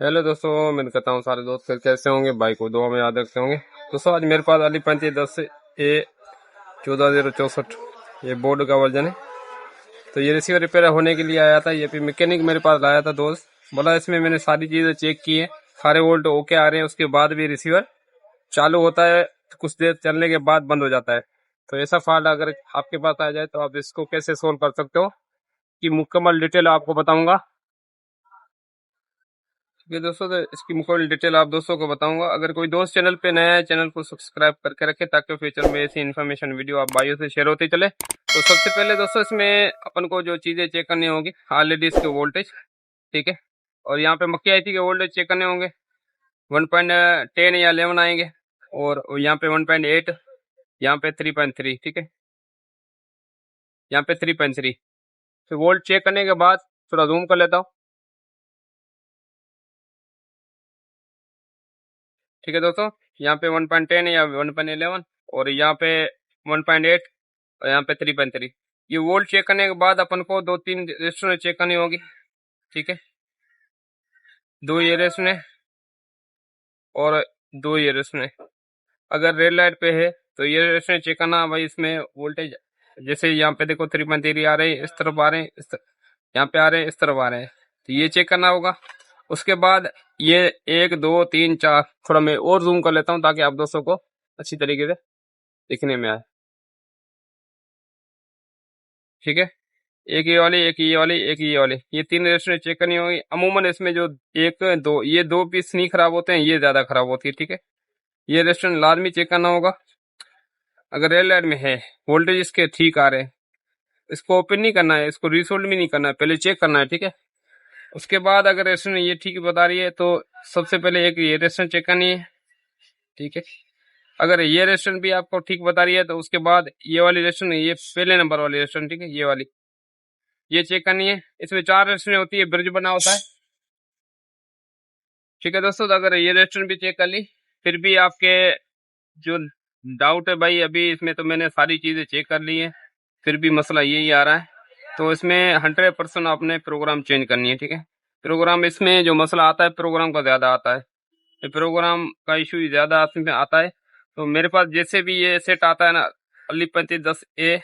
Hello दोस्तों, मैं कहता हूँ सारे दोस्त कैसे होंगे। भाई को दुआ में याद रखते होंगे। दोस्तों आज मेरे पास अली 3510A 14,064 ये बोर्ड का वर्जन है। तो ये रिसीवर रिपेयर होने के लिए आया था। ये भी मैकेनिक मेरे पास लाया था दोस्त। बोला इसमें मैंने सारी चीज़ें चेक की है, सारे वोल्ट ओके आ रहे हैं। उसके बाद भी रिसीवर चालू होता है, कुछ देर चलने के बाद बंद हो जाता है। तो ऐसा फॉल्ट अगर आपके पास आ जाए तो आप इसको कैसे सोल्व कर सकते हो कि मुकम्मल डिटेल आपको बताऊंगा। ये दोस्तों तो इसकी मुकम्मल डिटेल आप दोस्तों को बताऊंगा। अगर कोई दोस्त चैनल पे नया है, चैनल को सब्सक्राइब करके रखे ताकि फ्यूचर में ऐसी इन्फॉर्मेशन वीडियो आप भाइयों से शेयर होती चले। तो सबसे पहले दोस्तों इसमें अपन को जो चीज़ें चेक करनी होगी, ऑलरेडी इसके वोल्टेज, ठीक है। और यहाँ पे मक्की आई थी के वोल्टेज चेक करने होंगे। 1.10 या 11 आएंगे। और यहाँ पे 1.8, यहाँ पे 3.3, ठीक है, यहाँ पे 3.3। फिर वोल्ट चेक करने के बाद थोड़ा जूम कर लेता हूँ, ठीक है दोस्तों। यहाँ पे 1.10 या 1.11 और यहाँ पे 1.8 और यहाँ पे 3.3। ये वोल्ट चेक करने के बाद अपन को 2-3 रेस्टोरेंट चेक करनी होगी, ठीक है। 2 ये रेस्टोरेंट और 2 ये रेस्टोरेंट। अगर रेड लाइट पे है तो ये रेस्टोरेंट चेक करना भाई। इसमें वोल्टेज जैसे यहाँ पे देखो 3.3 आ रहे हैं, इस तरफ आ रहे हैं, यहाँ पे आ रहे हैं, इस तरफ आ रहे हैं। तो ये चेक करना होगा। उसके बाद ये 1 2 3 4, थोड़ा मैं और जूम कर लेता हूँ ताकि आप दोस्तों को अच्छी तरीके से दिखने में आए, ठीक है। एक ये वाली, एक ये वाली, एक ये वाली, ये 3 रेस्टोरेंट चेक करनी होगी। अमूमन इसमें जो 1 2 ये 2 पीस नहीं खराब होते हैं, ये ज्यादा खराब होती है, ठीक है। ये रेस्टोरेंट लाजमी चेक करना होगा। अगर रेड लाइट में है, वोल्टेज इसके ठीक आ रहे हैं, इसको ओपन नहीं करना है, इसको रीसोल्ड भी नहीं करना है, पहले चेक करना है, ठीक है। उसके बाद अगर रेस्टोरेंट ये ठीक बता रही है तो सबसे पहले एक ये रेस्टोरेंट चेक करनी है, ठीक है। अगर ये रेस्टोरेंट भी आपको ठीक बता रही है तो उसके बाद ये वाली रेस्टोरेंट, ये पहले नंबर वाली रेस्टोरेंट, ठीक है, ये वाली, ये चेक करनी है। इसमें 4 रेस्टोरेंट होती है, ब्रिज बना होता है, ठीक है दोस्तों। तो अगर ये रेस्टोरेंट भी चेक कर ली, फिर भी आपके जो डाउट है भाई, अभी इसमें तो मैंने सारी चीज़ें चेक कर ली है, फिर भी मसला यही आ रहा है, तो इसमें 100% आपने प्रोग्राम चेंज करनी है, ठीक है। प्रोग्राम इसमें जो मसला आता है प्रोग्राम का ज़्यादा आता है, तो प्रोग्राम का इशू ज़्यादा इसमें आता है। तो मेरे पास जैसे भी ये सेट आता है ना, अली 3510A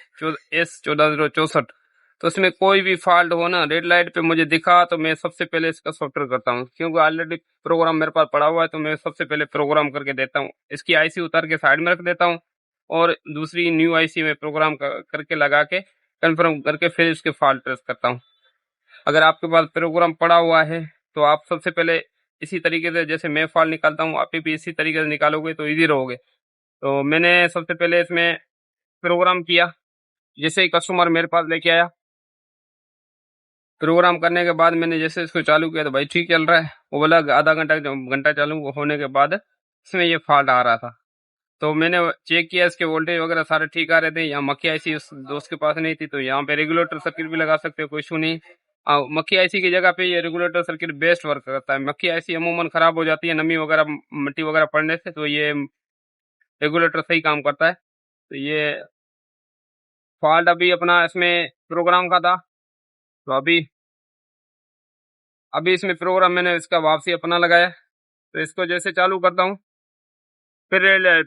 S 14,064, तो इसमें कोई भी फॉल्ट हो ना, रेड लाइट पे मुझे दिखा तो मैं सबसे पहले इसका सॉफ्टवेयर करता हूँ, क्योंकि ऑलरेडी प्रोग्राम मेरे पास पड़ा हुआ है। तो मैं सबसे पहले प्रोग्राम करके देता हूँ, इसकी आईसी उतार के साइड में रख देता हूँ और दूसरी न्यू आईसी में प्रोग्राम करके लगा के कंफर्म करके फिर इसके फॉल्ट ट्रेस करता हूँ। अगर आपके पास प्रोग्राम पड़ा हुआ है तो आप सबसे पहले इसी तरीके से, जैसे मैं फॉल्ट निकालता हूँ, आप भी इसी तरीके से निकालोगे तो इजी रहोगे। तो मैंने सबसे पहले इसमें प्रोग्राम किया। जैसे ही कस्टमर मेरे पास लेके आया, प्रोग्राम करने के बाद मैंने जैसे इसको चालू किया तो भाई ठीक चल रहा है। वो बोला आधा घंटा चालू होने के बाद इसमें ये फॉल्ट आ रहा था। तो मैंने चेक किया, इसके वोल्टेज वगैरह सारे ठीक आ रहे थे। यहाँ मक्खी आईसी उस दोस्त के पास नहीं थी, तो यहाँ पे रेगुलेटर सर्किट भी लगा सकते हो, कोई इशू नहीं। मक्खी आईसी की जगह पे ये रेगुलेटर सर्किट बेस्ट वर्क करता है। मक्खी आईसी अमूमन खराब हो जाती है नमी वगैरह, मिट्टी वगैरह पड़ने से, तो ये रेगुलेटर सही काम करता है। तो ये फॉल्ट अभी अपना इसमें प्रोग्राम का था। तो अभी इसमें प्रोग्राम मैंने इसका वापसी अपना लगाया। तो इसको जैसे चालू करता हूँ, फिर रेड लाइट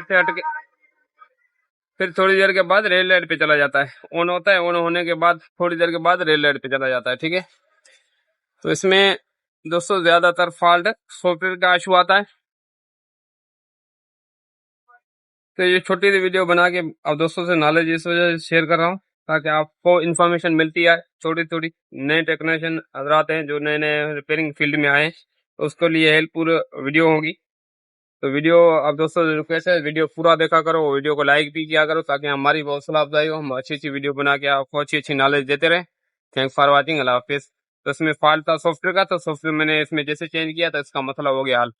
से हट के फिर थोड़ी देर के बाद रेड लाइट पे चला जाता है, ऑन होता है, ऑन होने के बाद थोड़ी देर के बाद रेड लाइट पे चला जाता है, ठीक है। तो इसमें दोस्तों ज्यादातर फॉल्ट सॉफ्टवेयर का इशू आता है। तो ये छोटी सी वीडियो बना के आप दोस्तों से नॉलेज इस वजह से शेयर कर रहा हूँ ताकि आपको इन्फॉर्मेशन मिलती है। थोड़ी थोड़ी नए टेक्नीशियन हजरात हैं जो नए नए रिपेयरिंग फील्ड में आए, तो उसके लिए हेल्पफुल वीडियो होगी। तो वीडियो आप दोस्तों से रिक्वेस्ट है, वीडियो पूरा देखा करो, वीडियो को लाइक भी किया करो ताकि हमारी हौसला अफजाई हो, हम अच्छी अच्छी वीडियो बना के आपको अच्छी अच्छी नॉलेज देते रहें। थैंक्स फॉर वॉचिंग, अल्लाह हाफिज़। तो इसमें फॉल्ट था सॉफ्टवेयर का, तो सॉफ्टवेयर मैंने इसमें जैसे चेंज किया तो इसका मसला हो गया हल।